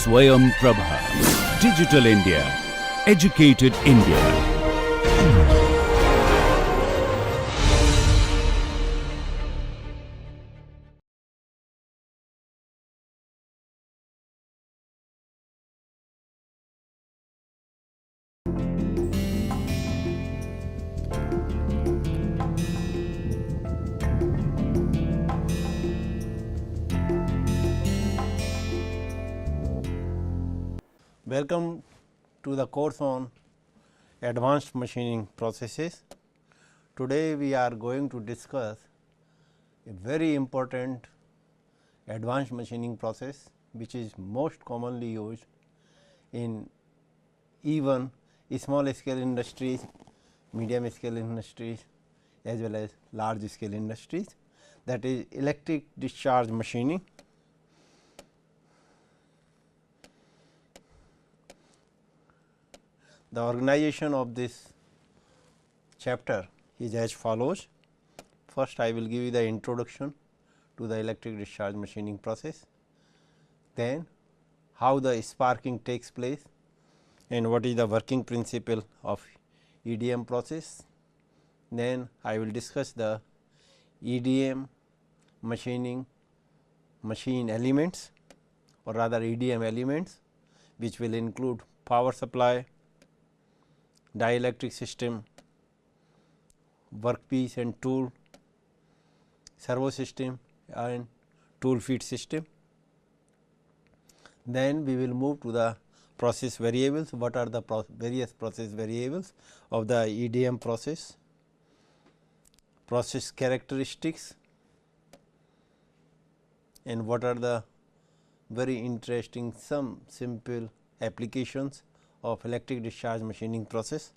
Swayam Prabha. Digital India. Educated India. Welcome to the course on advanced machining processes. Today we are going to discuss a very important advanced machining process which is most commonly used in even small scale industries, medium scale industries as well as large scale industries, that is electric discharge machining. The organization of this chapter is as follows. First, I will give you the introduction to the electric discharge machining process, then how the sparking takes place and what is the working principle of EDM process. Then I will discuss the EDM machining machine elements, or rather EDM elements, which will include power supply, dielectric system, workpiece and tool, servo system and tool feed system. Then we will move to the process variables. What are the various process variables of the EDM process, process characteristics, and what are the very interesting some simple applications of electric discharge machining process.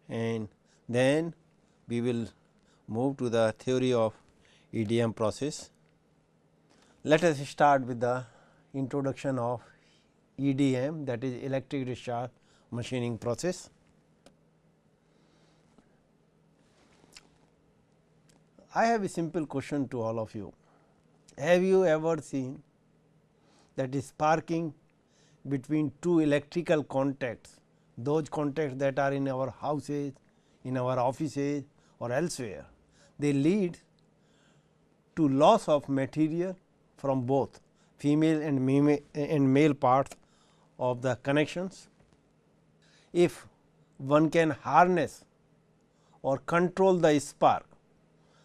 And then we will move to the theory of EDM process. Let us start with the introduction of EDM, that is electric discharge machining process. I have a simple question to all of you. Have you ever seen that sparking between two electrical contacts, those contacts that are in our houses, in our offices or elsewhere, they lead to loss of material from both female and male parts of the connections? If one can harness or control the spark,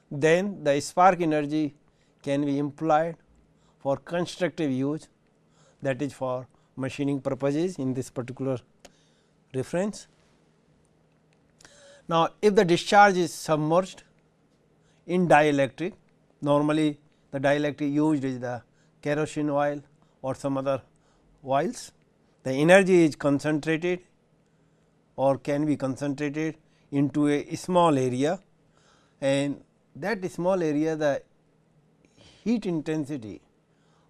then the spark energy can be employed for constructive use, that is for machining purposes in this particular reference. Now, if the discharge is submerged in dielectric, normally the dielectric used is the kerosene oil or some other oils, the energy is concentrated or can be concentrated into a small area, and that small area the heat intensity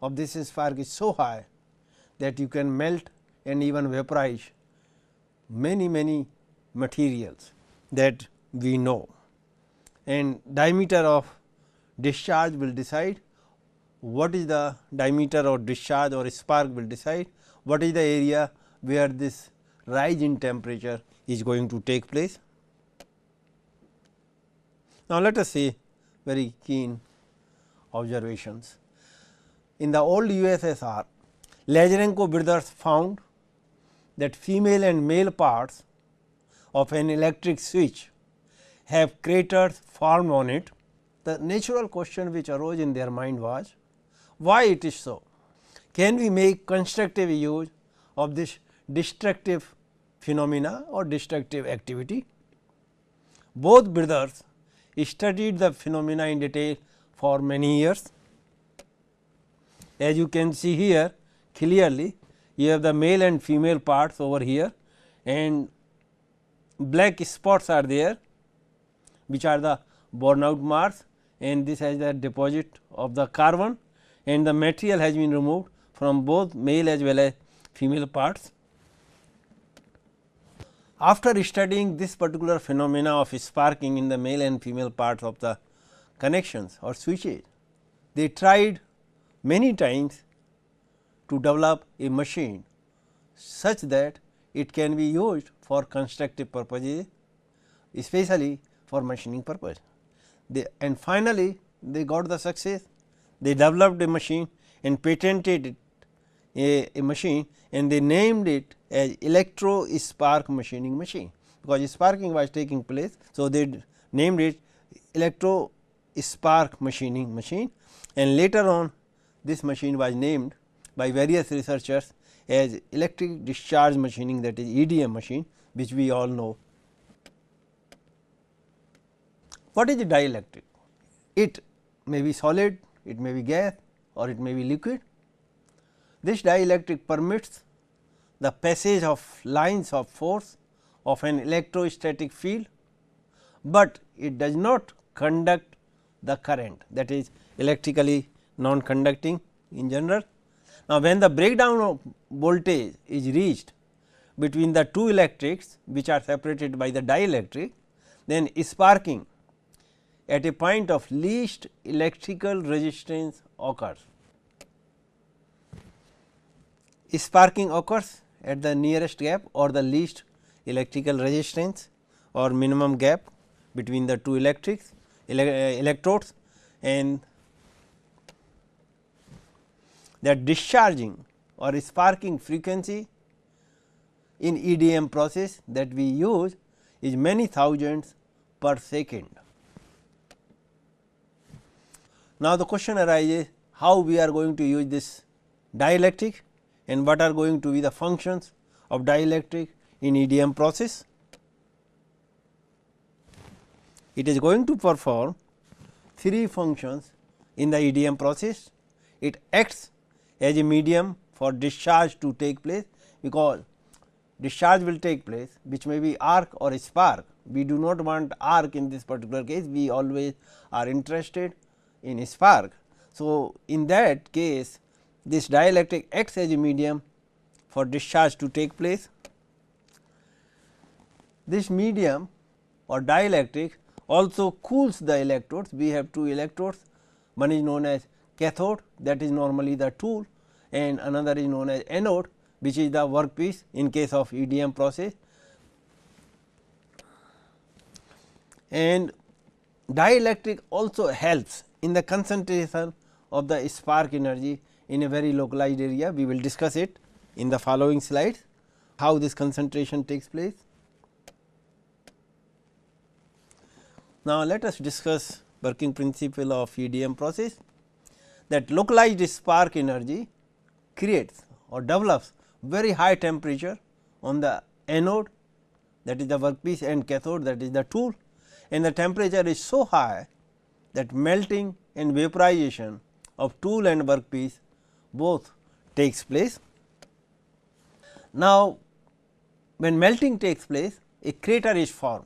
of this spark is so high that you can melt and even vaporize many materials that we know, and diameter of discharge will decide what is the diameter of discharge, or spark will decide what is the area where this rise in temperature is going to take place. Now, let us see very keen observations. In the old USSR, Lec16 brothers found that female and male parts of an electric switch have craters formed on it. The natural question which arose in their mind was, why it is so? Can we make constructive use of this destructive phenomena or destructive activity? Both brothers studied the phenomena in detail for many years. As you can see here clearly, you have the male and female parts over here, and black spots are there which are the burn out marks, and this has the deposit of the carbon, and the material has been removed from both male as well as female parts. After studying this particular phenomena of sparking in the male and female parts of the connections or switches, they tried many times to develop a machine such that it can be used for constructive purposes, especially for machining purpose. And finally, they got the success. They developed a machine and patented it, a machine, and they named it as electro spark machining machine, because sparking was taking place. So, they named it electro spark machining machine, and later on this machine was named by various researchers as electric discharge machining, that is EDM machine, which we all know. What is dielectric? It may be solid, it may be gas, or it may be liquid. This dielectric permits the passage of lines of force of an electrostatic field, but it does not conduct the current, that is electrically non-conducting in general. Now, when the breakdown of voltage is reached between the two electrics which are separated by the dielectric, then sparking at a point of least electrical resistance occurs. Sparking occurs at the nearest gap or the least electrical resistance or minimum gap between the two electrodes, and that discharging or sparking frequency in EDM process that we use is many thousands per second. Now, the question arises, how we are going to use this dielectric and what are going to be the functions of dielectric in EDM process. It is going to perform three functions in the EDM process. It acts as a medium for discharge to take place, because discharge will take place which may be arc or a spark. We do not want arc in this particular case, we always are interested in a spark. So, in that case this dielectric acts as a medium for discharge to take place. This medium or dielectric also cools the electrodes. We have two electrodes, one is known as cathode, that is normally the tool, and another is known as anode, which is the workpiece in case of EDM process. And dielectric also helps in the concentration of the spark energy in a very localized area. We will discuss it in the following slides, how this concentration takes place. Now, let us discuss working principle of EDM process, that localized spark energy creates or develops very high temperature on the anode, that is the workpiece, and cathode, that is the tool, and the temperature is so high that melting and vaporization of tool and workpiece both takes place. Now, when melting takes place, a crater is formed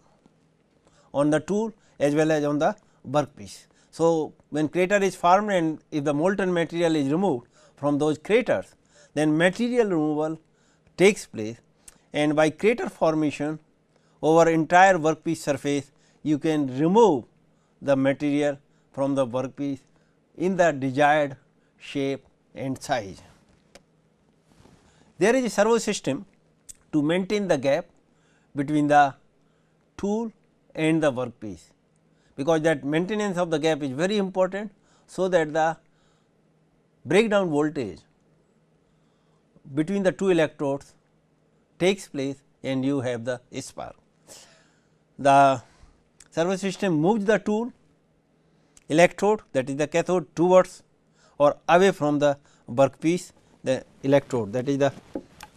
on the tool as well as on the workpiece. So, when crater is formed and if the molten material is removed from those craters, then material removal takes place, and by crater formation over entire workpiece surface you can remove the material from the workpiece in the desired shape and size. There is a servo system to maintain the gap between the tool and the workpiece, because that maintenance of the gap is very important, so that the breakdown voltage between the two electrodes takes place and you have the spark. The servo system moves the tool electrode, that is the cathode, towards or away from the workpiece, the electrode, that is the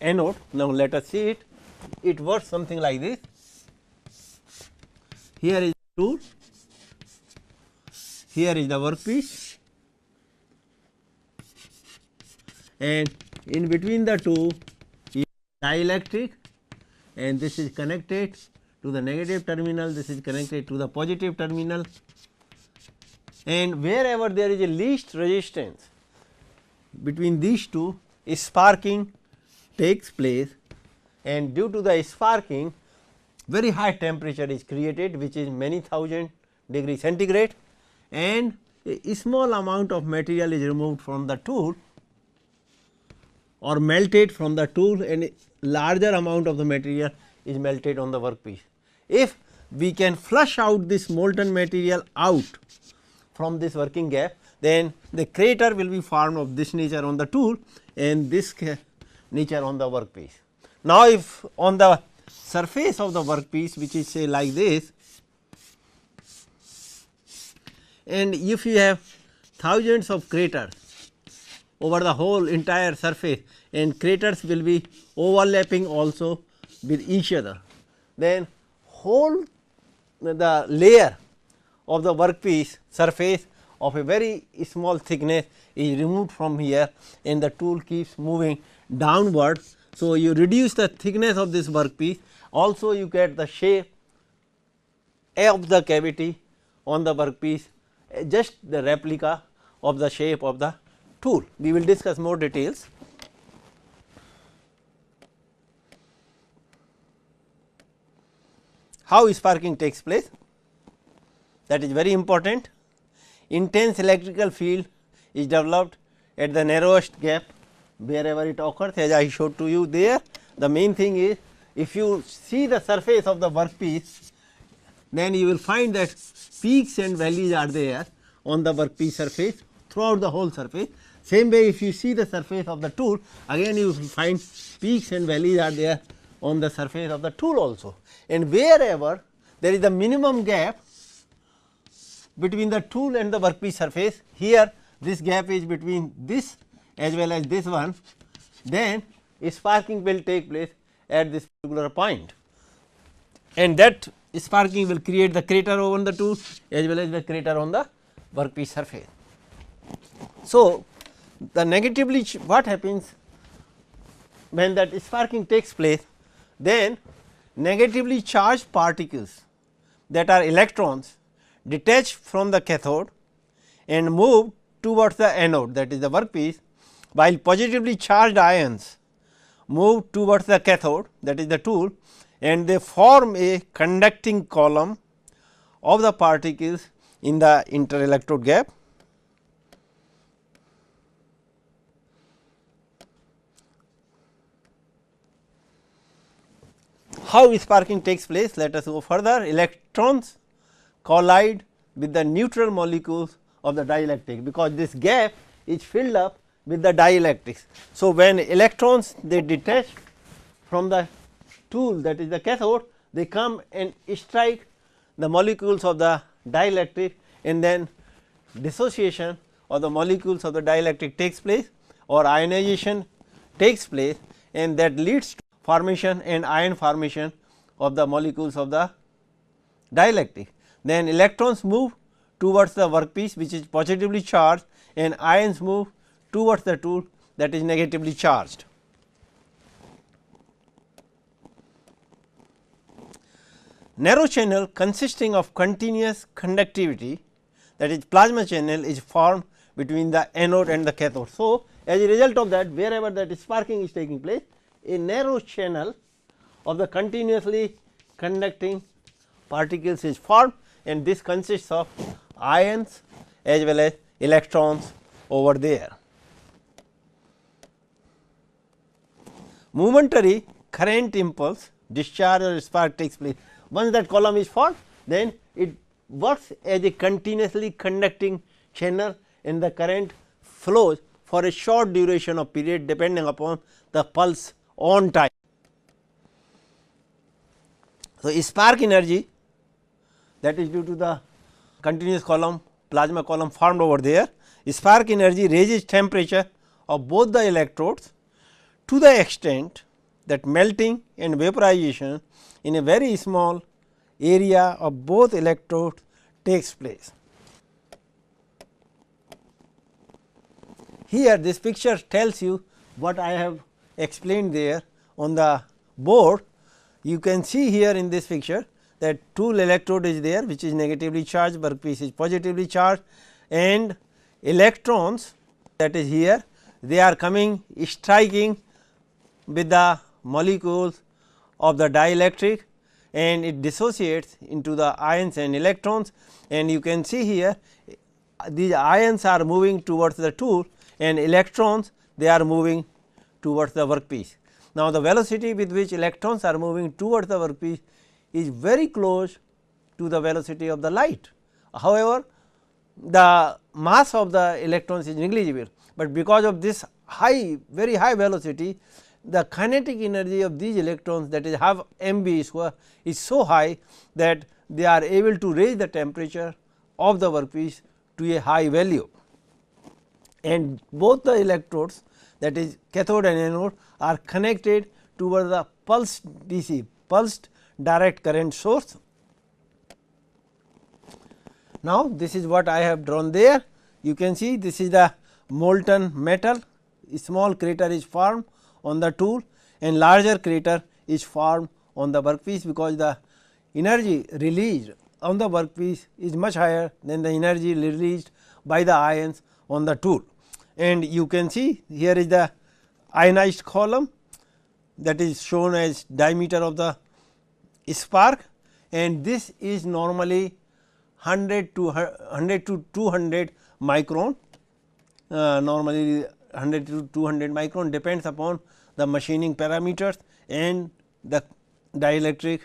anode. Now, let us see it. It works something like this. Here is the tool, here is the workpiece, and in between the two is dielectric, and this is connected to the negative terminal, this is connected to the positive terminal, and wherever there is a least resistance between these two, sparking takes place, and due to the sparking very high temperature is created, which is many thousand degree centigrade, and a small amount of material is removed from the tool, or melted from the tool, and larger amount of the material is melted on the workpiece. If we can flush out this molten material out from this working gap, then the crater will be formed of this nature on the tool and this nature on the workpiece. Now, if on the surface of the workpiece, which is say like this, and if you have thousands of craters over the whole entire surface, and craters will be overlapping also with each other, then whole the layer of the workpiece surface of a very small thickness is removed from here, and the tool keeps moving downward. So, you reduce the thickness of this workpiece, also you get the shape of the cavity on the workpiece, just the replica of the shape of the tool. We will discuss more details. How sparking takes place, that is very important. Intense electrical field is developed at the narrowest gap wherever it occurs, as I showed to you there. The main thing is, if you see the surface of the workpiece, then you will find that peaks and valleys are there on the workpiece surface throughout the whole surface. Same way, if you see the surface of the tool, again you will find peaks and valleys are there on the surface of the tool also. And wherever there is a minimum gap between the tool and the workpiece surface, here this gap is between this as well as this one, then sparking will take place at this particular point, and that sparking will create the crater on the tool as well as the crater on the workpiece surface. So, the negatively what happens when that sparking takes place, then negatively charged particles that are electrons detach from the cathode and move towards the anode, that is the workpiece, while positively charged ions move towards the cathode, that is the tool, and they form a conducting column of the particles in the interelectrode gap. How sparking takes place? Let us go further. Electrons collide with the neutral molecules of the dielectric, because this gap is filled up with the dielectrics. So, when electrons they detach from the tool, that is the cathode, they come and strike the molecules of the dielectric, and then dissociation of the molecules of the dielectric takes place, or ionization takes place, and that leads to formation and ion formation of the molecules of the dielectric. Then electrons move towards the workpiece, which is positively charged, and ions move towards the tool, that is negatively charged. Narrow channel consisting of continuous conductivity, that is plasma channel, is formed between the anode and the cathode. So, as a result of that, wherever that sparking is taking place, a narrow channel of the continuously conducting particles is formed, and this consists of ions as well as electrons over there. Momentary current impulse, discharge or spark takes place. Once that column is formed, then it works as a continuously conducting channel, and the current flows for a short duration of period depending upon the pulse on time. So, spark energy, that is due to the continuous column plasma column formed over there. Spark energy raises temperature of both the electrodes to the extent that melting and vaporization in a very small area of both electrodes takes place. Here this picture tells you what I have explained there on the board. You can see here in this picture that tool electrode is there, which is negatively charged, workpiece is positively charged, and electrons, that is here, they are coming striking with the molecules of the dielectric, and it dissociates into the ions and electrons, and you can see here these ions are moving towards the tool, and electrons they are moving towards the workpiece. Now, the velocity with which electrons are moving towards the workpiece is very close to the velocity of the light. However, the mass of the electrons is negligible, but because of this very high velocity, the kinetic energy of these electrons, that is half mv square, is so high that they are able to raise the temperature of the workpiece to a high value, and both the electrodes, that is cathode and anode, are connected towards the pulsed DC, pulsed direct current source. Now, this is what I have drawn there. You can see this is the molten metal, a small crater is formed on the tool and larger crater is formed on the workpiece, because the energy released on the workpiece is much higher than the energy released by the ions on the tool. And you can see here is the ionized column, that is shown as diameter of the spark, and this is normally 100 to 200 micron, normally 100 to 200 micron, depends upon the machining parameters and the dielectric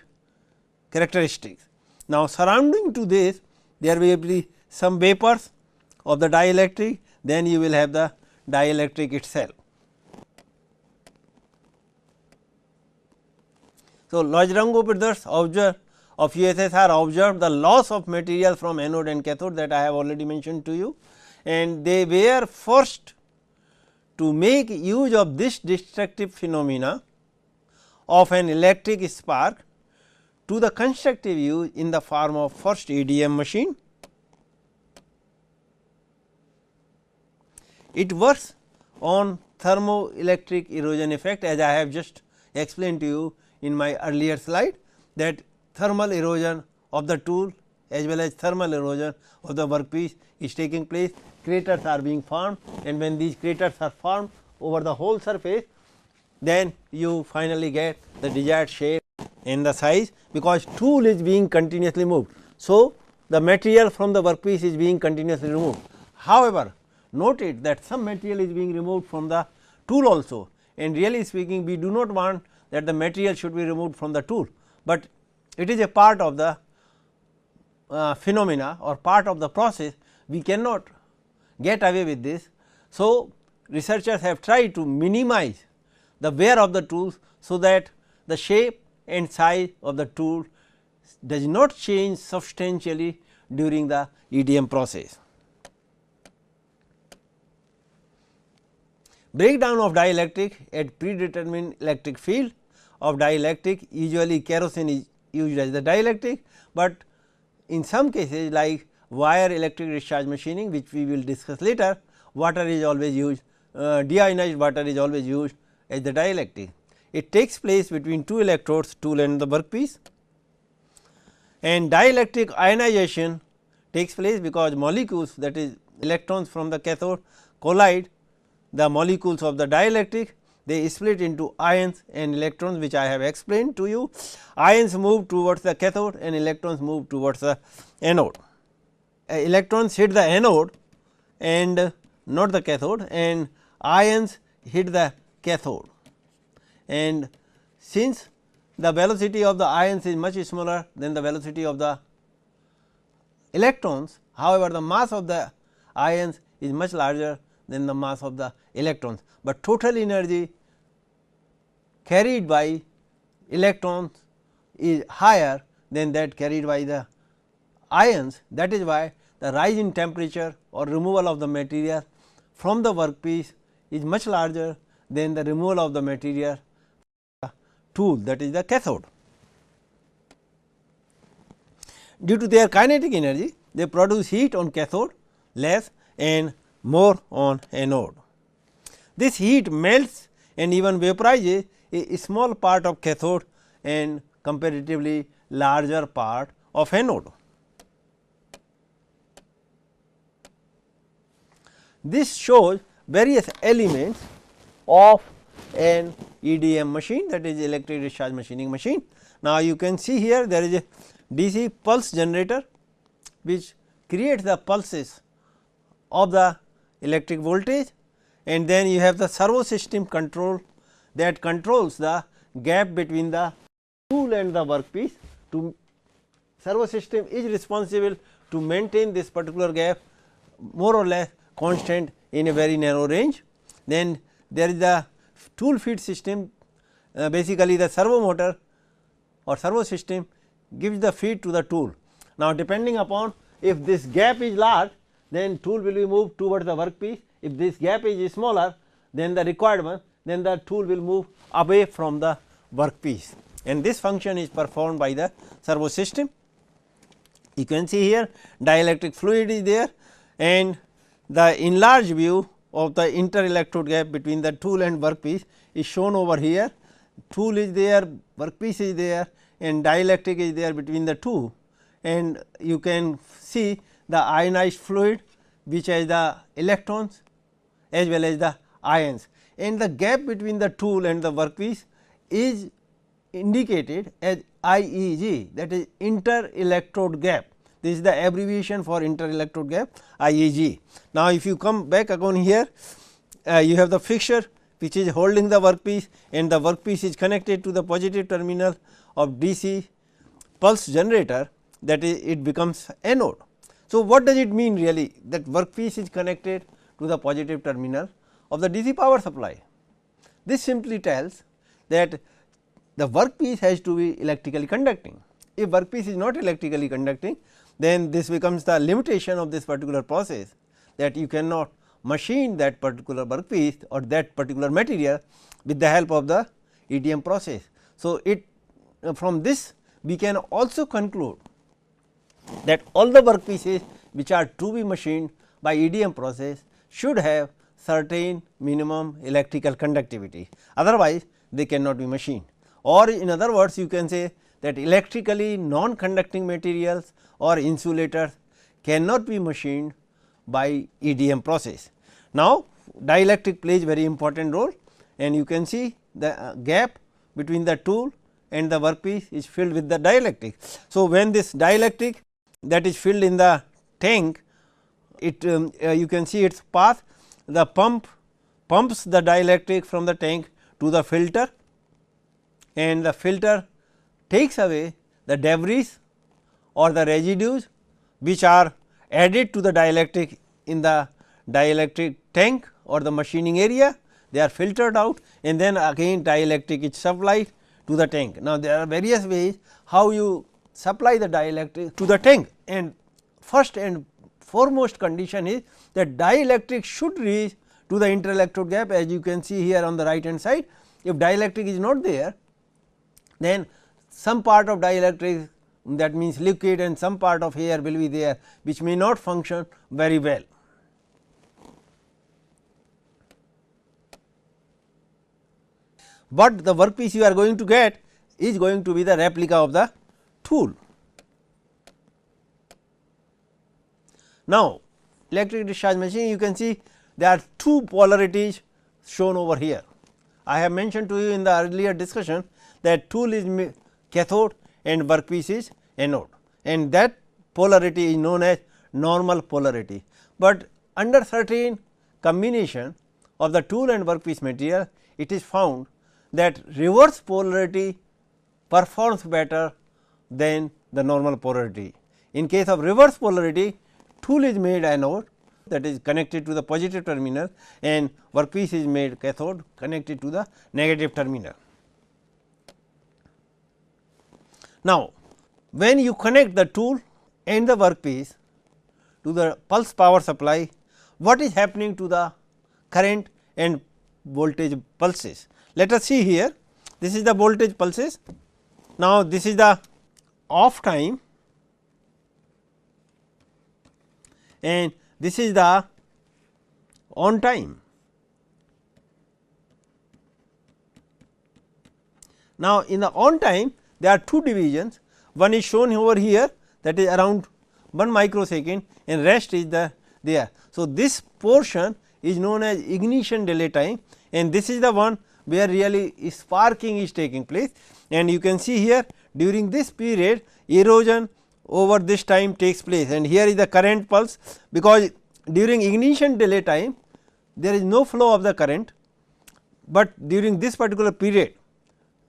characteristics. Now, surrounding to this there will be some vapors of the dielectric, then you will have the dielectric itself. So, Lojrango brothers of USSR observed the loss of material from anode and cathode, that I have already mentioned to you, and they were forced to make use of this destructive phenomena of an electric spark to the constructive use in the form of first EDM machine. It works on thermoelectric erosion effect, as I have just explained to you in my earlier slide, that thermal erosion of the tool as well as thermal erosion of the workpiece is taking place. Craters are being formed, and when these craters are formed over the whole surface, then you finally get the desired shape and the size, because tool is being continuously moved. So, the material from the workpiece is being continuously removed. However, note it that some material is being removed from the tool also, and really speaking we do not want that the material should be removed from the tool, but it is a part of the phenomena or part of the process. We cannot get away with this. So, researchers have tried to minimize the wear of the tools, so that the shape and size of the tool does not change substantially during the EDM process. Breakdown of dielectric at predetermined electric field of dielectric, usually kerosene is used as the dielectric, but in some cases like wire electric discharge machining, which we will discuss later, water is always used, deionized water is always used as the dielectric. It takes place between two electrodes, tool and the workpiece, and dielectric ionization takes place because molecules, that is electrons from the cathode, collide the molecules of the dielectric, they split into ions and electrons, which I have explained to you. Ions move towards the cathode and electrons move towards the anode. Electrons hit the anode and not the cathode, and ions hit the cathode, and since the velocity of the ions is much smaller than the velocity of the electrons, however, the mass of the ions is much larger than the mass of the electrons, but total energy carried by electrons is higher than that carried by the ions. That is why the rise in temperature or removal of the material from the workpiece is much larger than the removal of the material from the tool, that is the cathode. Due to their kinetic energy, they produce heat on cathode less and more on anode. This heat melts and even vaporizes a small part of cathode and comparatively larger part of anode. This shows various elements of an EDM machine, that is electric discharge machining machine. Now, you can see here there is a DC pulse generator, which creates the pulses of the electric voltage, and then you have the servo system control that controls the gap between the tool and the workpiece. To servo system is responsible to maintain this particular gap more or less constant in a very narrow range. Then there is the tool feed system, basically the servo motor or servo system gives the feed to the tool. Now, depending upon if this gap is large, then tool will be moved towards the workpiece. If this gap is smaller than the required one, then the tool will move away from the workpiece, and this function is performed by the servo system. You can see here dielectric fluid is there, and the enlarged view of the inter-electrode gap between the tool and workpiece is shown over here. Tool is there, workpiece is there, and dielectric is there between the two, and you can see the ionized fluid which has the electrons as well as the ions, and the gap between the tool and the workpiece is indicated as IEG, that is inter-electrode gap. This is the abbreviation for inter-electrode gap, IEG. Now, if you come back again here, you have the fixture which is holding the workpiece, and the workpiece is connected to the positive terminal of DC pulse generator, that is it becomes anode. So, what does it mean really that workpiece is connected to the positive terminal of the DC power supply? This simply tells that the workpiece has to be electrically conducting. If workpiece is not electrically conducting, then this becomes the limitation of this particular process, that you cannot machine that particular workpiece or that particular material with the help of the EDM process. So, it from this we can also conclude that all the workpieces which are to be machined by EDM process should have certain minimum electrical conductivity, otherwise they cannot be machined. Or in other words, you can say that electrically non-conducting materials or insulators cannot be machined by EDM process. Now, dielectric plays very important role, and you can see the gap between the tool and the workpiece is filled with the dielectric. So, when this dielectric that is filled in the tank, it you can see its path, the pump pumps the dielectric from the tank to the filter, and the filter takes away the debris or the residues which are added to the dielectric in the dielectric tank or the machining area. They are filtered out, and then again dielectric is supplied to the tank. Now, there are various ways how you supply the dielectric to the tank, and first and foremost condition is that dielectric should reach to the interelectrode gap, as you can see here on the right hand side. If dielectric is not there, then some part of dielectric, that means liquid, and some part of air will be there which may not function very well. But the workpiece you are going to get is going to be the replica of the tool. Now, electric discharge machine, you can see there are two polarities shown over here. I have mentioned to you in the earlier discussion that tool is cathode and workpiece is anode, and that polarity is known as normal polarity. But under certain combination of the tool and workpiece material, it is found that reverse polarity performs better than the normal polarity. In case of reverse polarity, tool is made anode, that is connected to the positive terminal, and workpiece is made cathode connected to the negative terminal. Now, when you connect the tool and the workpiece to the pulse power supply, what is happening to the current and voltage pulses? Let us see here, this is the voltage pulses. Now, this is the off time, and this is the on time. Now, in the on time there are two divisions, one is shown over here, that is around 1 microsecond, and rest is the there. So, this portion is known as ignition delay time, and this is the one where really sparking is taking place, and you can see here during this period erosion over this time takes place, and here is the current pulse, because during ignition delay time there is no flow of the current, but during this particular period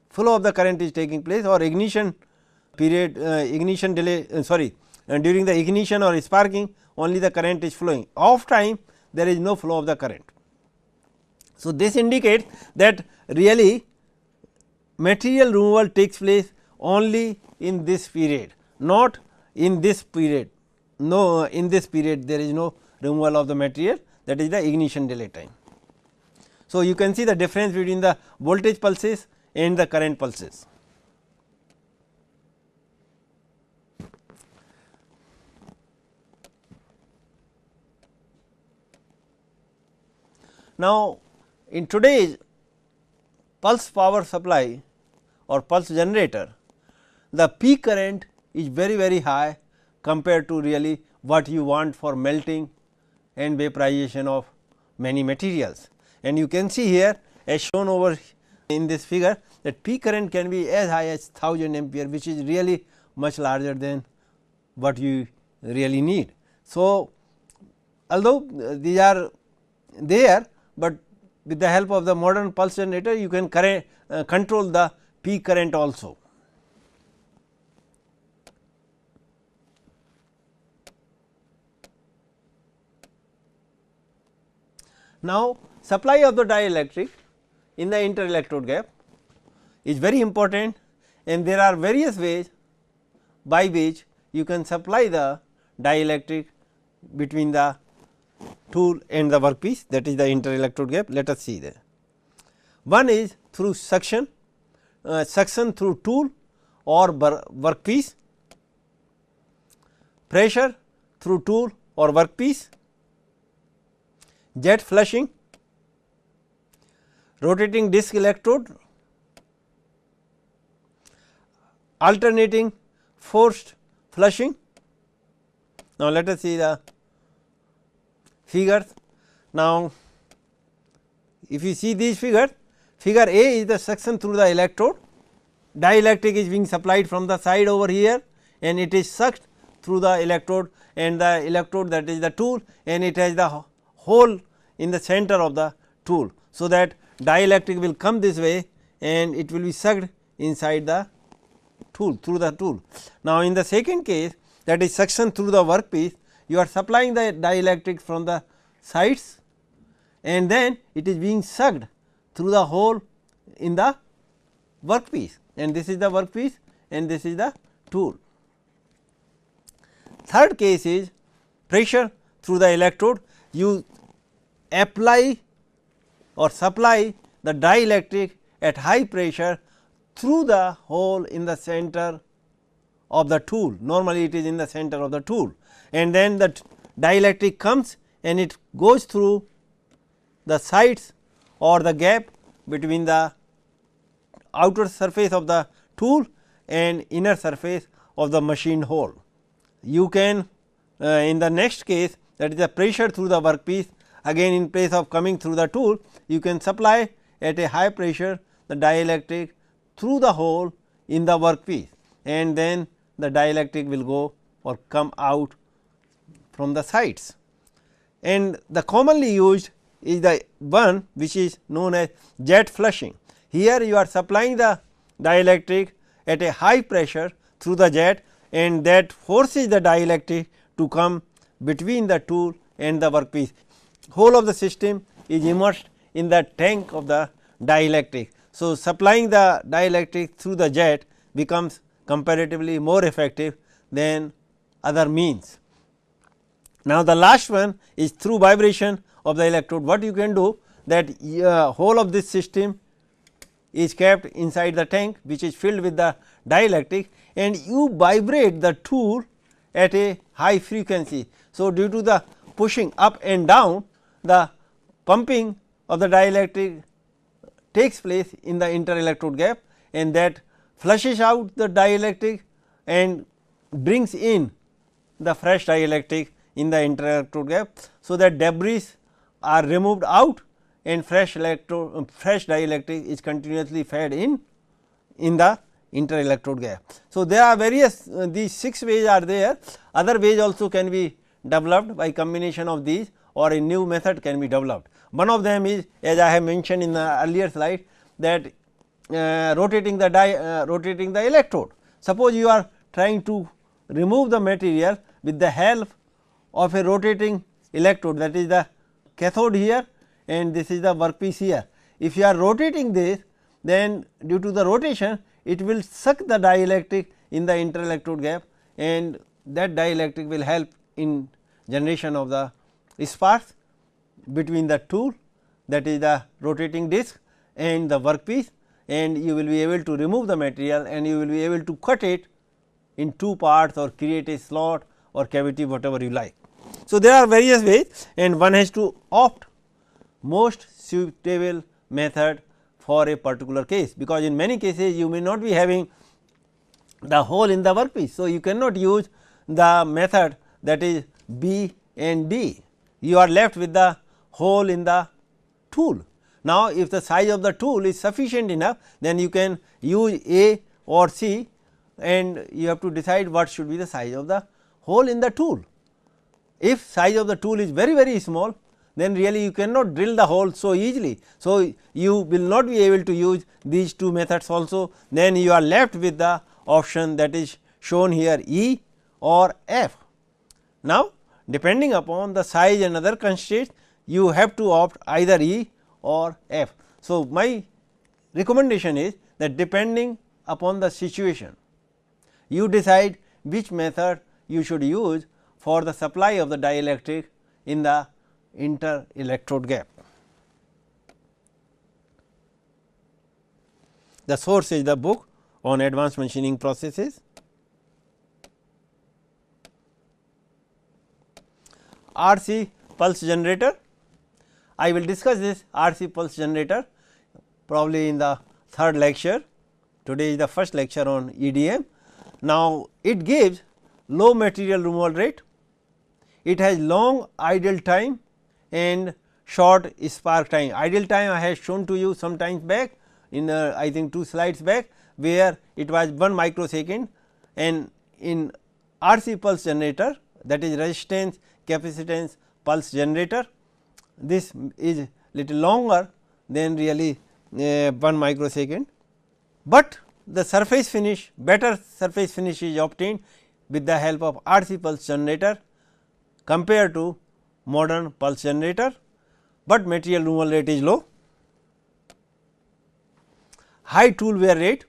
flow of the current is taking place, or ignition period ignition delay during the ignition or sparking only the current is flowing, off time there is no flow of the current. So, this indicates that really material removal takes place only in this period, not in this period. No, in this period there is no removal of the material, that is the ignition delay time. So, you can see the difference between the voltage pulses and the current pulses. Now, in today's pulse power supply or pulse generator, the peak current is very high compared to really what you want for melting and vaporization of many materials. And you can see here as shown over in this figure that peak current can be as high as 1000 ampere, which is really much larger than what you really need. So, although these are there, but with the help of the modern pulse generator you can control the peak current also. Now, supply of the dielectric in the interelectrode gap is very important, and there are various ways by which you can supply the dielectric between the tool and the workpiece, that is the interelectrode gap. Let us see that. One is through suction, suction through tool or workpiece, pressure through tool or workpiece, jet flushing, rotating disc electrode, alternating forced flushing. Now, let us see the figures. Now, if you see these figures, figure A is the suction through the electrode, dielectric is being supplied from the side over here and it is sucked through the electrode, and the electrode, that is the tool, and it has the hole in the center of the tool. So, that dielectric will come this way and it will be sucked inside the tool, through the tool. Now, in the second case, that is suction through the workpiece, you are supplying the dielectric from the sides and then it is being sucked through the hole in the workpiece, and this is the workpiece and this is the tool. Third case is pressure through the electrode, you apply or supply the dielectric at high pressure through the hole in the center of the tool, normally it is in the center of the tool, and then the dielectric comes and it goes through the sides or the gap between the outer surface of the tool and inner surface of the machined hole. You can in the next case, that is the pressure through the workpiece, again in place of coming through the tool, you can supply at a high pressure the dielectric through the hole in the workpiece, and then the dielectric will go or come out from the sides. And the commonly used is the one which is known as jet flushing. Here you are supplying the dielectric at a high pressure through the jet, and that forces the dielectric to come between the tool and the workpiece. Whole of the system is immersed in the tank of the dielectric. So, supplying the dielectric through the jet becomes comparatively more effective than other means. Now, the last one is through vibration of the electrode. What you can do, that whole of this system is kept inside the tank which is filled with the dielectric, and you vibrate the tool at a high frequency. So, due to the pushing up and down, the pumping of the dielectric takes place in the interelectrode gap, and that flushes out the dielectric and brings in the fresh dielectric in the interelectrode gap. So, that debris are removed out and fresh dielectric is continuously fed in the interelectrode gap. So, there are various these 6 ways are there, other ways also can be developed by combination of these, or a new method can be developed. One of them is, as I have mentioned in the earlier slide, that rotating the electrode. Suppose you are trying to remove the material with the help of a rotating electrode, that is the cathode here and this is the workpiece here. If you are rotating this, then due to the rotation it will suck the dielectric in the interelectrode gap, and that dielectric will help in generation of the sparks between the tool, that is the rotating disc, and the workpiece, and you will be able to remove the material and you will be able to cut it in two parts or create a slot or cavity, whatever you like. So, there are various ways, and one has to opt most suitable method for a particular case, because in many cases you may not be having the hole in the workpiece. So, you cannot use the method that is B and D, you are left with the hole in the tool. Now, if the size of the tool is sufficient enough, then you can use A or C, and you have to decide what should be the size of the hole in the tool. If size of the tool is very small, then really you cannot drill the hole so easily. So, you will not be able to use these two methods also, then you are left with the option that is shown here, E or F. Now, depending upon the size and other constraints, you have to opt either E or F. So, my recommendation is that depending upon the situation, you decide which method you should use for the supply of the dielectric in the interelectrode gap. The source is the book on advanced machining processes. RC pulse generator. I will discuss this RC pulse generator probably in the third lecture. Today is the first lecture on EDM. Now, it gives low material removal rate, it has long idle time and short spark time. Idle time I have shown to you some times back in I think 2 slides back, where it was 1 microsecond, and in RC pulse generator, that is resistance capacitance pulse generator, this is little longer than really 1 microsecond, but the surface finish, better surface finish is obtained with the help of RC pulse generator compared to modern pulse generator, but material removal rate is low. High tool wear rate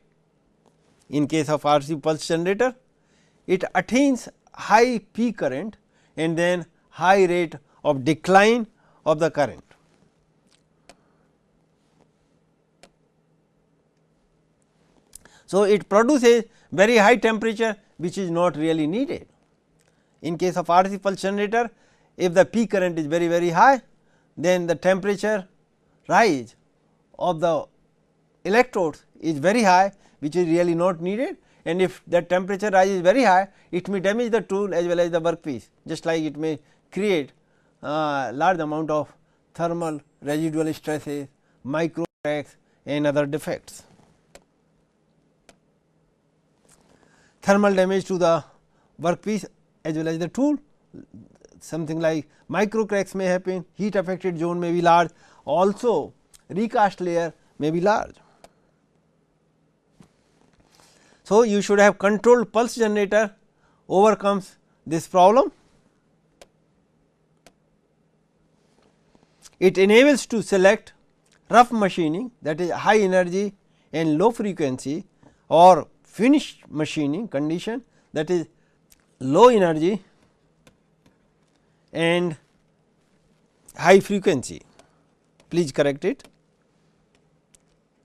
in case of RC pulse generator, it attains high peak current and then high rate of decline of the current. So, it produces very high temperature which is not really needed. In case of RC pulse generator, if the peak current is very high, then the temperature rise of the electrodes is very high, which is really not needed, and if that temperature rise is very high, it may damage the tool as well as the workpiece, just like it may create large amount of thermal residual stresses, micro cracks and other defects. Thermal damage to the workpiece as well as the tool, something like micro cracks may happen, heat affected zone may be large, also recast layer may be large. So, you should have controlled pulse generator overcomes this problem. It enables to select rough machining, that is high energy and low frequency, or finished machining condition, that is low energy and high frequency. Please correct it.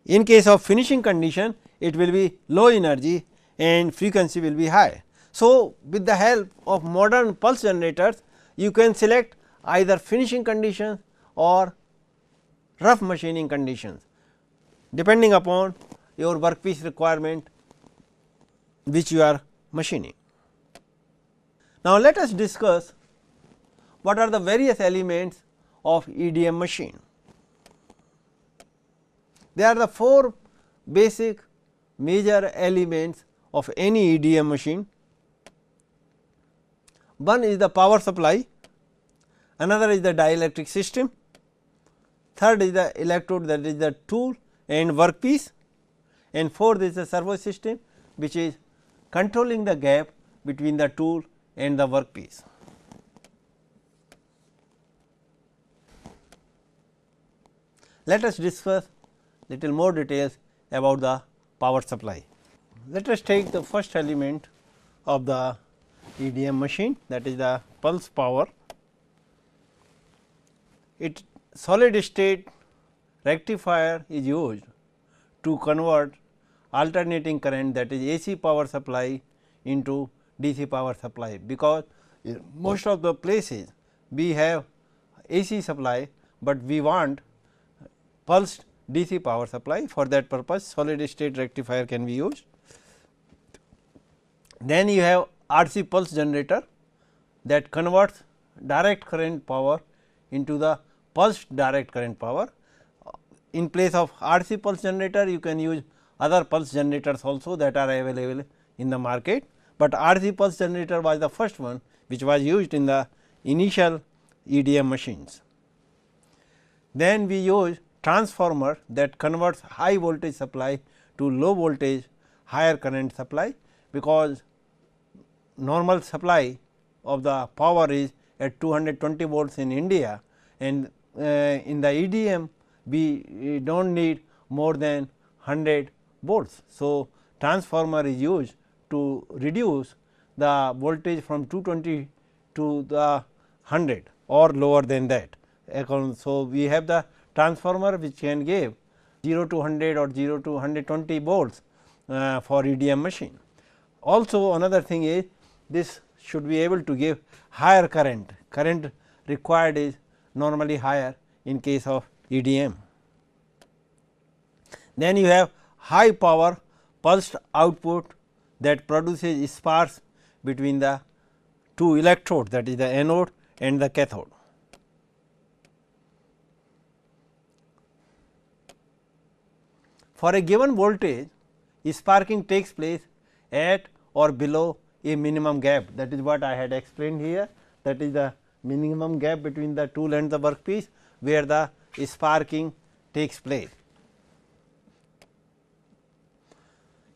In case of finishing condition, it will be low energy and frequency will be high. So, with the help of modern pulse generators, you can select either finishing conditions or rough machining conditions, depending upon your workpiece requirement which you are machining. Now, let us discuss what are the various elements of EDM machine. There are the 4 basic major elements of any EDM machine. One is the power supply, another is the dielectric system, third is the electrode, that is the tool and workpiece, and fourth is the servo system, which is controlling the gap between the tool and the workpiece. Let us discuss little more details about the power supply. Let us take the first element of the EDM machine, that is the pulse power. It solid state rectifier is used to convert alternating current, that is AC power supply into DC power supply, because most of the places we have AC supply, but we want pulsed DC power supply. For that purpose solid state rectifier can be used. Then you have RC pulse generator that converts direct current power into the pulsed direct current power. In place of RC pulse generator, you can use other pulse generators also that are available in the market, but RC pulse generator was the first one which was used in the initial EDM machines. Then we use transformer that converts high voltage supply to low voltage higher current supply, because normal supply of the power is at 220 volts in India, and in the EDM we do not need more than 100 volts. So, transformer is used to reduce the voltage from 220 to the 100 or lower than that. So, we have the transformer which can give 0 to 100 or 0 to 120 volts for EDM machine. Also another thing is this should be able to give higher current. Current required is normally higher in case of EDM. Then you have high power pulsed output that produces sparks between the two electrodes, that is the anode and the cathode. For a given voltage, sparking takes place at or below a minimum gap, that is what I had explained here, that is the minimum gap between the tool and the workpiece where the sparking takes place.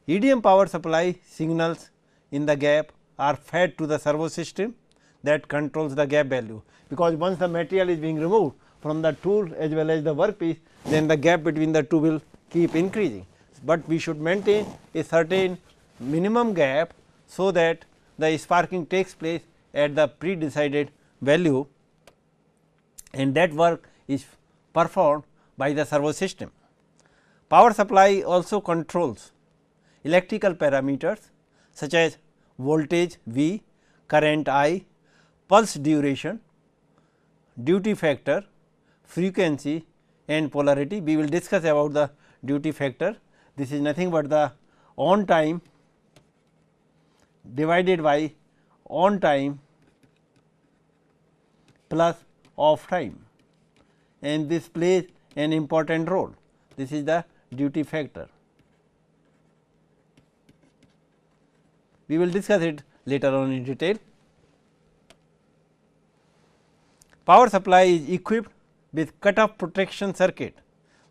EDM power supply signals in the gap are fed to the servo system that controls the gap value, because once the material is being removed from the tool as well as the workpiece, then the gap between the two will keep increasing, but we should maintain a certain minimum gap, so that the sparking takes place at the pre-decided value, and that work is performed by the servo system. Power supply also controls electrical parameters such as voltage V, current I, pulse duration, duty factor, frequency and polarity. We will discuss about the duty factor. This is nothing but the on time divided by on time plus off time, and this plays an important role. This is the duty factor. We will discuss it later on in detail. Power supply is equipped with cut-off protection circuit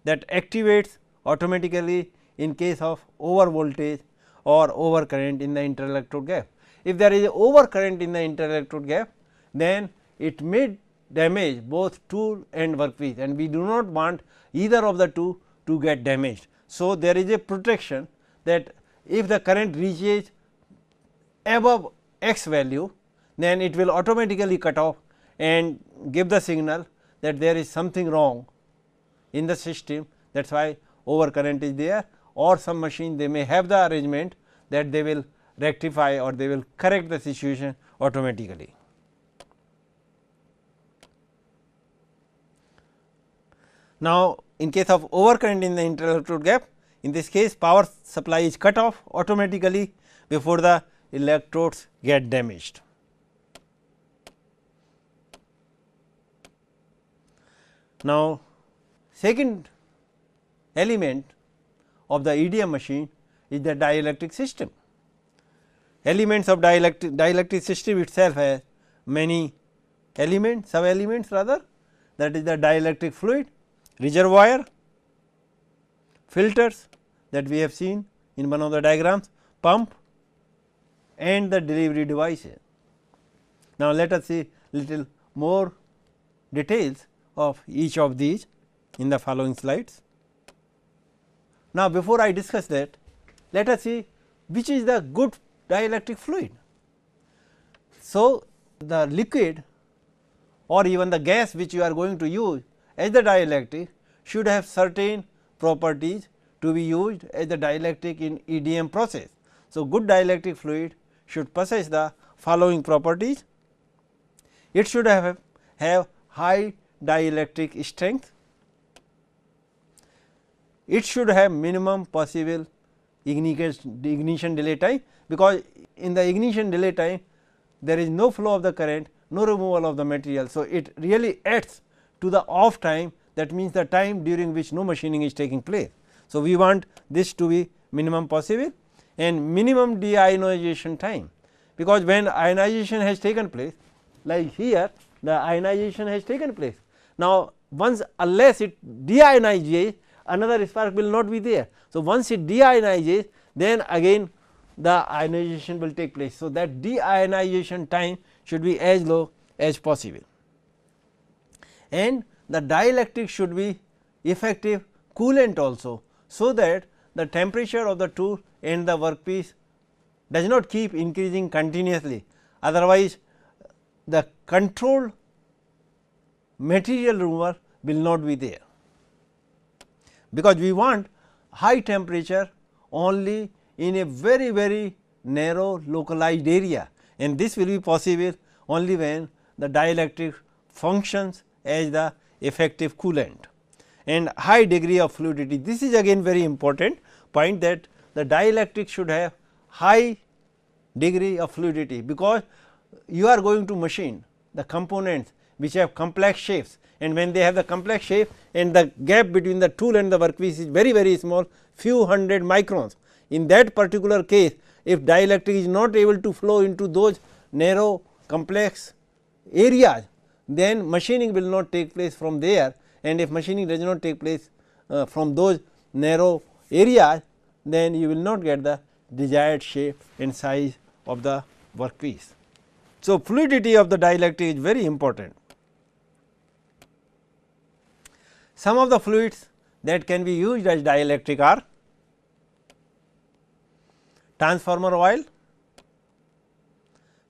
that activates automatically in case of over voltage or over current in the interelectrode gap. If there is a over current in the interelectrode gap, then it may damage both tool and workpiece, and we do not want either of the two to get damaged. So, there is a protection that if the current reaches above x value, then it will automatically cut off and give the signal that there is something wrong in the system. That is why over current is there, or some machine they may have the arrangement that they will rectify or they will correct the situation automatically. Now, in case of overcurrent in the interelectrode gap, in this case power supply is cut off automatically before the electrodes get damaged. Now, second element of the EDM machine is the dielectric system. Elements of dielectric system itself has many element, sub elements rather, that is the dielectric fluid, reservoir, filters that we have seen in one of the diagrams, pump and the delivery devices. Now, let us see little more details of each of these in the following slides. Now, before I discuss that, let us see which is the good dielectric fluid. So, the liquid or even the gas which you are going to use as the dielectric should have certain properties to be used as the dielectric in EDM process. So, good dielectric fluid should possess the following properties. It should have high dielectric strength. It should have minimum possible ignition delay time, because in the ignition delay time there is no flow of the current, no removal of the material. So, it really adds to the off time, that means the time during which no machining is taking place. So, we want this to be minimum possible and minimum deionization time, because when ionization has taken place, like here the ionization has taken place. Now, once unless it deionizes, another spark will not be there. So, once it deionizes, then again the ionization will take place. So, that deionization time should be as low as possible, and the dielectric should be effective coolant also. So, that the temperature of the tool and the workpiece does not keep increasing continuously, otherwise the controlled material removal will not be there, because we want high temperature only in a very narrow localized area, and this will be possible only when the dielectric functions as the effective coolant. And high degree of fluidity, this is again very important point, that the dielectric should have high degree of fluidity, because you are going to machine the components which have complex shapes, and when they have the complex shape and the gap between the tool and the workpiece is very small, few hundred microns. In that particular case, if dielectric is not able to flow into those narrow complex areas, then machining will not take place from there, and if machining does not take place from those narrow areas, then you will not get the desired shape and size of the workpiece. So, fluidity of the dielectric is very important. Some of the fluids that can be used as dielectric are transformer oil,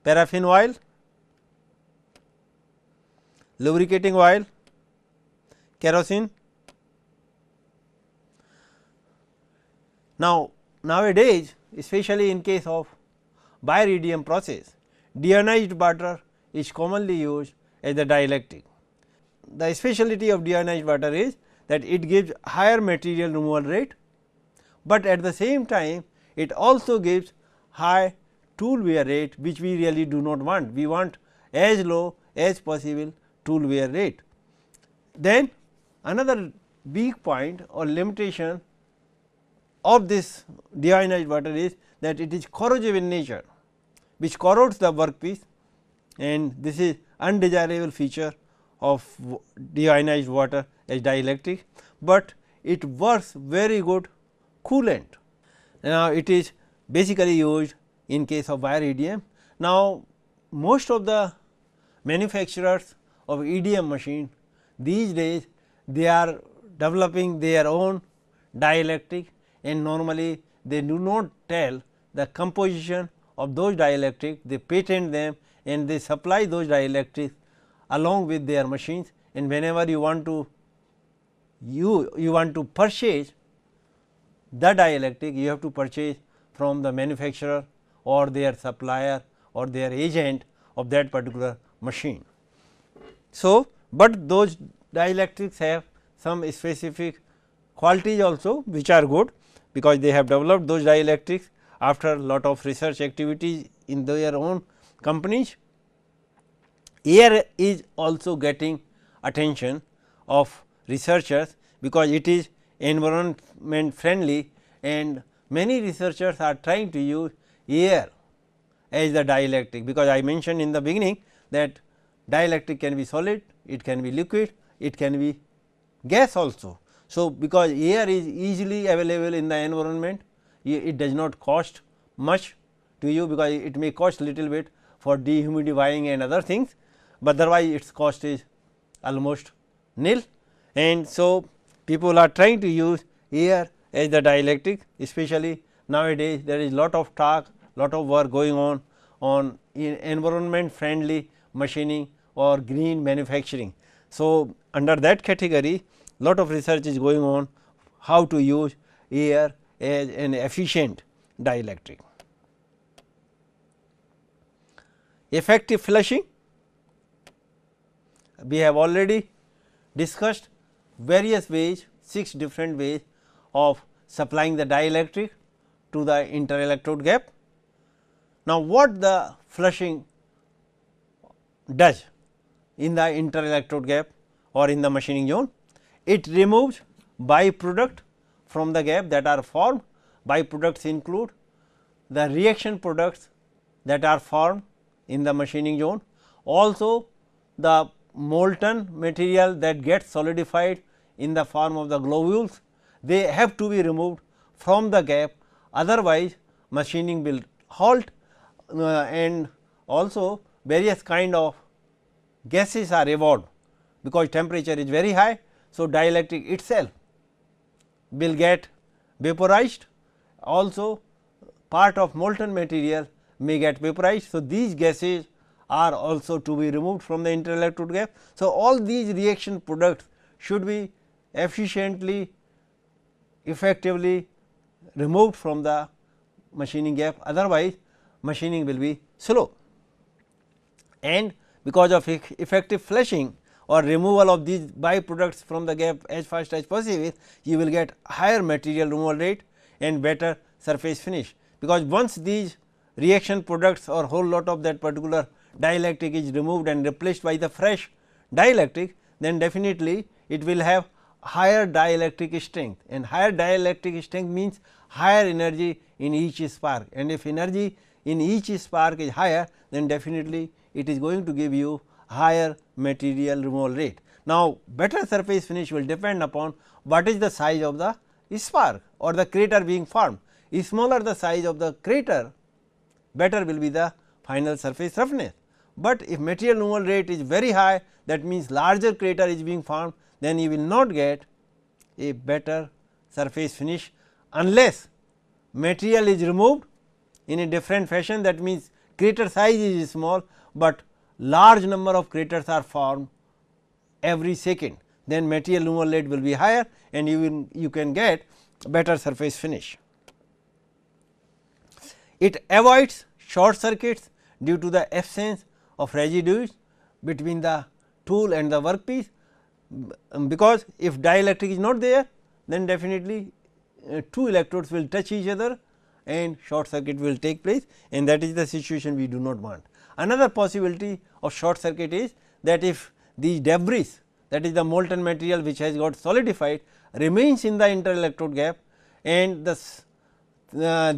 paraffin oil, lubricating oil, kerosene. Now, nowadays, especially in case of bioredium process, deionized water is commonly used as the dielectric. The speciality of deionized water is that it gives higher material removal rate, but at the same time it also gives high tool wear rate, which we really do not want. We want as low as possible tool wear rate. Then another weak point or limitation of this deionized water is that it is corrosive in nature, which corrodes the workpiece, and this is undesirable feature of deionized water as dielectric, but it works very good coolant. Now, it is basically used in case of bioredium. Now, most of the manufacturers of EDM machine these days, they are developing their own dielectric, and normally they do not tell the composition of those dielectric, they patent them and they supply those dielectrics along with their machines, and whenever you want to purchase the dielectric, you have to purchase from the manufacturer or their supplier or their agent of that particular machine. So, but those dielectrics have some specific qualities also which are good, because they have developed those dielectrics after lot of research activities in their own companies. Air is also getting attention of researchers, because it is environment friendly, and many researchers are trying to use air as the dielectric, because I mentioned in the beginning that dielectric can be solid, it can be liquid, it can be gas also. So, because air is easily available in the environment, it does not cost much to you, because it may cost little bit for dehumidifying and other things, but otherwise its cost is almost nil. And so, people are trying to use air as the dielectric, especially nowadays there is lot of talk, lot of work going on environment friendly machining or green manufacturing. So, under that category lot of research is going on how to use air as an efficient dielectric. Effective flushing, we have already discussed various ways, 6 different ways of supplying the dielectric to the interelectrode gap. Now, what the flushing does in the interelectrode gap or in the machining zone? It removes byproduct from the gap that are formed. Byproducts include the reaction products that are formed in the machining zone, also the molten material that gets solidified in the form of the globules, they have to be removed from the gap, otherwise machining will halt, and also various kind of gases are evolved, because temperature is very high. So, dielectric itself will get vaporized, also part of molten material may get vaporized. So, these gases are also to be removed from the interelectrode gap. So, all these reaction products should be efficiently, effectively removed from the machining gap, otherwise machining will be slow. And because of effective flushing or removal of these byproducts from the gap as fast as possible, you will get higher material removal rate and better surface finish, because once these reaction products or whole lot of that particular dielectric is removed and replaced by the fresh dielectric, then definitely it will have higher dielectric strength, and higher dielectric strength means higher energy in each spark, and if energy in each spark is higher, then definitely it is going to give you higher material removal rate. Now, better surface finish will depend upon what is the size of the spark or the crater being formed. If smaller the size of the crater, better will be the final surface roughness. But if material removal rate is very high, that means larger crater is being formed, then you will not get a better surface finish unless material is removed in a different fashion. That means, crater size is small, but large number of craters are formed every second, then material removal rate will be higher and you can get better surface finish. It avoids short circuits due to the absence of residues between the tool and the workpiece, because if dielectric is not there, then definitely two electrodes will touch each other and short circuit will take place, and that is the situation we do not want. Another possibility of short circuit is that if these debris, that is the molten material which has got solidified, remains in the interelectrode gap and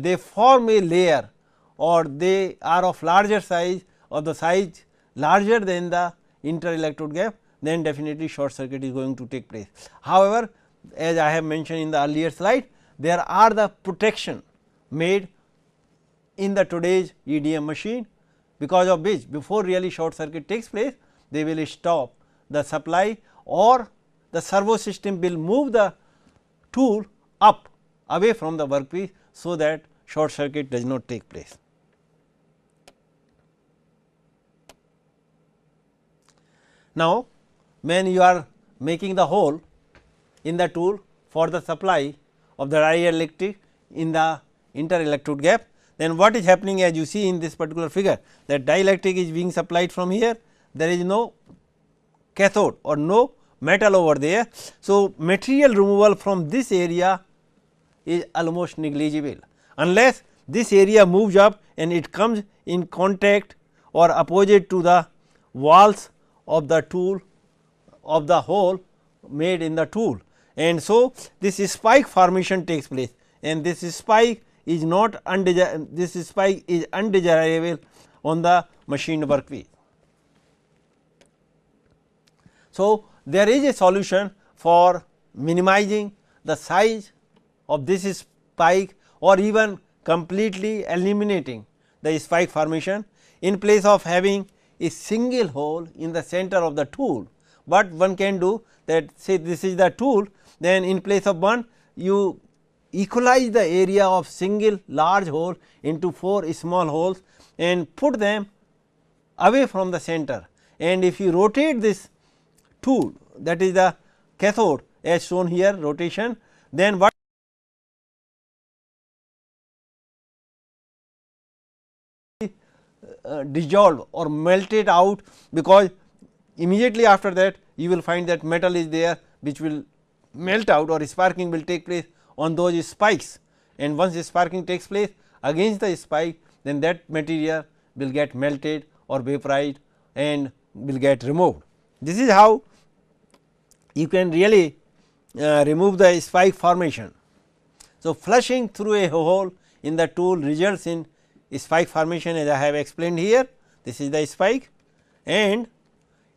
they form a layer or they are of larger size or the size larger than the interelectrode gap, then definitely short circuit is going to take place. However, as I have mentioned in the earlier slide, there are the protection made in the today's EDM machine, because of which before really short circuit takes place, they will stop the supply or the servo system will move the tool up away from the workpiece, so that short circuit does not take place. Now, when you are making the hole in the tool for the supply of the dielectric in the interelectrode gap, then what is happening, as you see in this particular figure, that dielectric is being supplied from here, there is no cathode or no metal over there. So, material removal from this area is almost negligible, unless this area moves up and it comes in contact or opposite to the walls of the tool of the hole made in the tool, and so this spike formation takes place, and this spike is not undesirable on the machined workpiece. So, there is a solution for minimizing the size of this spike or even completely eliminating the spike formation in place of having a single hole in the center of the tool. But one can do that, say this is the tool, then in place of one you equalize the area of single large hole into 4 small holes and put them away from the center. And if you rotate this tool, that is the cathode as shown here rotation, then what dissolved or melted out, because immediately after that you will find that metal is there which will melt out or sparking will take place on those spikes, and once the sparking takes place against the spike, then that material will get melted or vaporized and will get removed. This is how you can really remove the spike formation. So, flushing through a hole in the tool results in spike formation, as I have explained here. This is the spike, and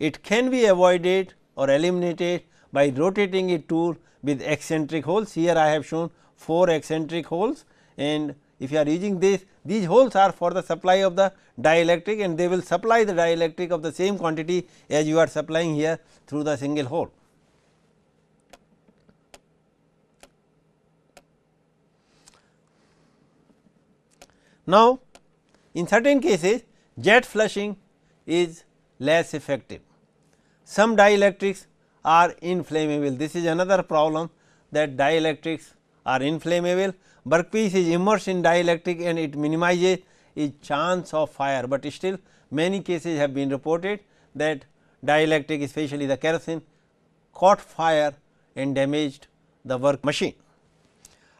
it can be avoided or eliminated by rotating a tool with eccentric holes. Here I have shown 4 eccentric holes, and if you are using this, these holes are for the supply of the dielectric, and they will supply the dielectric of the same quantity as you are supplying here through the single hole. Now, in certain cases jet flushing is less effective. Some dielectrics are inflammable. This is another problem, that dielectrics are inflammable. Workpiece is immersed in dielectric and it minimizes its chance of fire, but still many cases have been reported that dielectric, especially the kerosene, caught fire and damaged the work machine.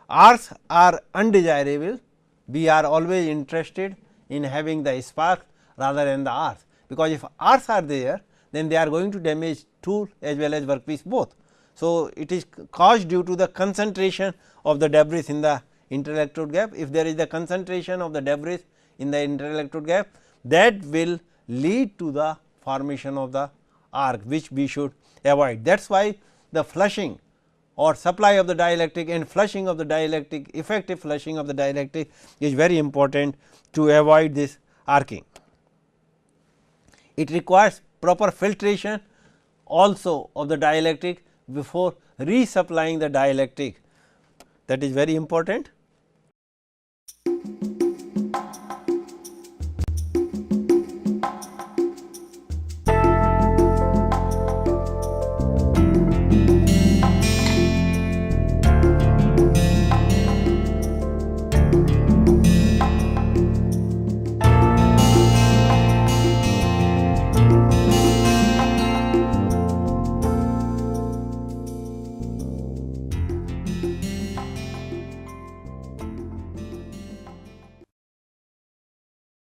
Arcs are undesirable. We are always interested in having the spark rather than the arcs, because if arcs are there, then they are going to damage tool as well as workpiece both. So, it is caused due to the concentration of the debris in the interelectrode gap. If there is the concentration of the debris in the interelectrode gap, that will lead to the formation of the arc, which we should avoid. That is why the flushing or supply of the dielectric and flushing of the dielectric, effective flushing of the dielectric is very important to avoid this arcing. It requires proper filtration also of the dielectric before resupplying the dielectric, that is very important.